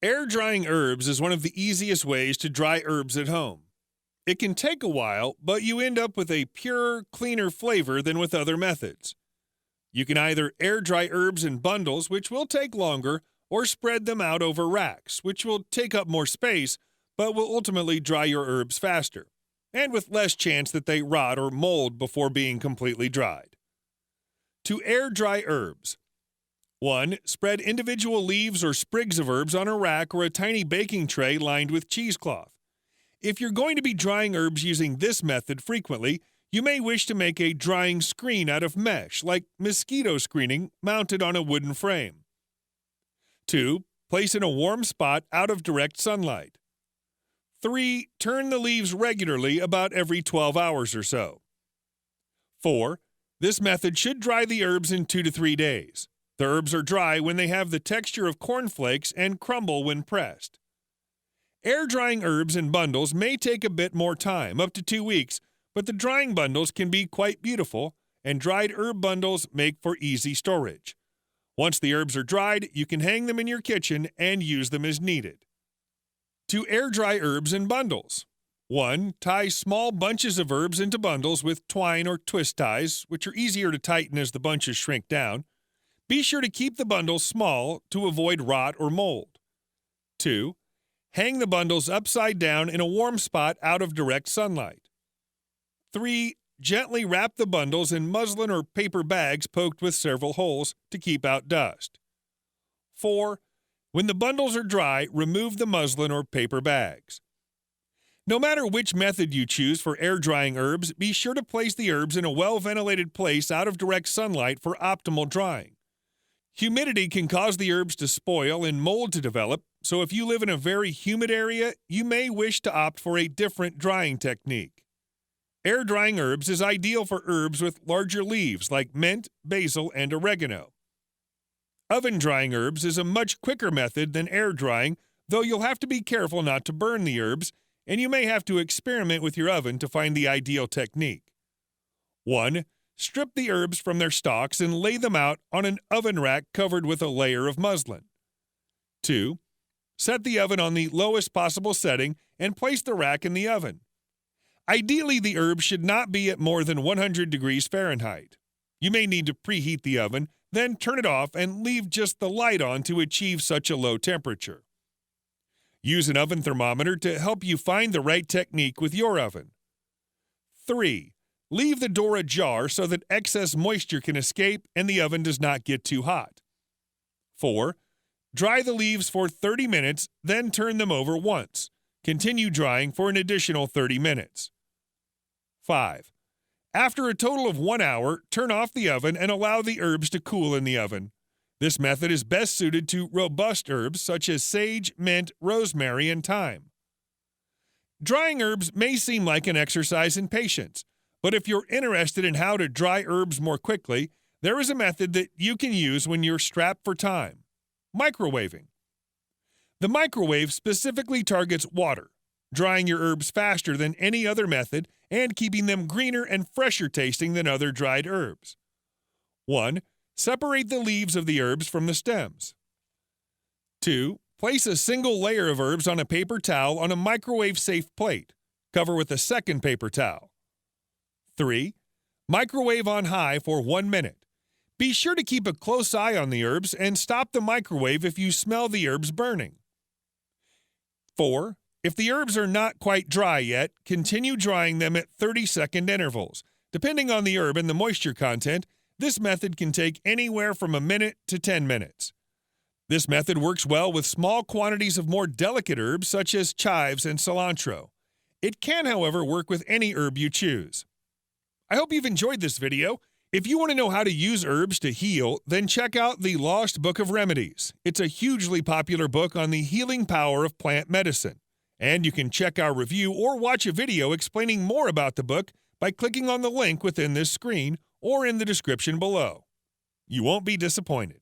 Air drying herbs is one of the easiest ways to dry herbs at home. It can take a while, but you end up with a purer, cleaner flavor than with other methods. You can either air dry herbs in bundles, which will take longer, or spread them out over racks, which will take up more space, but will ultimately dry your herbs faster, and with less chance that they rot or mold before being completely dried. To air dry herbs: 1. Spread individual leaves or sprigs of herbs on a rack or a tiny baking tray lined with cheesecloth. If you're going to be drying herbs using this method frequently, you may wish to make a drying screen out of mesh, like mosquito screening, mounted on a wooden frame. 2. Place in a warm spot out of direct sunlight. 3. Turn the leaves regularly about every 12 hours or so. 4. This method should dry the herbs in 2 to 3 days. The herbs are dry when they have the texture of cornflakes and crumble when pressed. Air drying herbs in bundles may take a bit more time, up to 2 weeks, but the drying bundles can be quite beautiful, and dried herb bundles make for easy storage. Once the herbs are dried, you can hang them in your kitchen and use them as needed. To air dry herbs in bundles: 1. Tie small bunches of herbs into bundles with twine or twist ties, which are easier to tighten as the bunches shrink down. Be sure to keep the bundles small to avoid rot or mold. 2. Hang the bundles upside down in a warm spot out of direct sunlight. 3. Gently wrap the bundles in muslin or paper bags poked with several holes to keep out dust. 4. When the bundles are dry, remove the muslin or paper bags. No matter which method you choose for air drying herbs, be sure to place the herbs in a well-ventilated place out of direct sunlight for optimal drying. Humidity can cause the herbs to spoil and mold to develop, so if you live in a very humid area, you may wish to opt for a different drying technique. Air drying herbs is ideal for herbs with larger leaves like mint, basil, and oregano. Oven drying herbs is a much quicker method than air drying, though you'll have to be careful not to burn the herbs, and you may have to experiment with your oven to find the ideal technique. 1. Strip the herbs from their stalks and lay them out on an oven rack covered with a layer of muslin. 2. Set the oven on the lowest possible setting and place the rack in the oven. Ideally, the herbs should not be at more than 100 degrees Fahrenheit. You may need to preheat the oven, then turn it off and leave just the light on to achieve such a low temperature. Use an oven thermometer to help you find the right technique with your oven. 3. Leave the door ajar so that excess moisture can escape and the oven does not get too hot. 4. Dry the leaves for 30 minutes, then turn them over once. Continue drying for an additional 30 minutes. 5. After a total of 1 hour, turn off the oven and allow the herbs to cool in the oven. This method is best suited to robust herbs such as sage, mint, rosemary, and thyme. Drying herbs may seem like an exercise in patience, but if you're interested in how to dry herbs more quickly, there is a method that you can use when you're strapped for time: microwaving. The microwave specifically targets water, drying your herbs faster than any other method and keeping them greener and fresher tasting than other dried herbs. 1. Separate the leaves of the herbs from the stems. 2. Place a single layer of herbs on a paper towel on a microwave-safe plate. Cover with a second paper towel. 3. Microwave on high for 1 minute. Be sure to keep a close eye on the herbs and stop the microwave if you smell the herbs burning. 4. If the herbs are not quite dry yet, continue drying them at 30-second intervals. Depending on the herb and the moisture content, this method can take anywhere from a minute to 10 minutes. This method works well with small quantities of more delicate herbs such as chives and cilantro. It can, however, work with any herb you choose. I hope you've enjoyed this video. If you want to know how to use herbs to heal, then check out The Lost Book of Remedies. It's a hugely popular book on the healing power of plant medicine. And you can check our review or watch a video explaining more about the book by clicking on the link within this screen or in the description below. You won't be disappointed.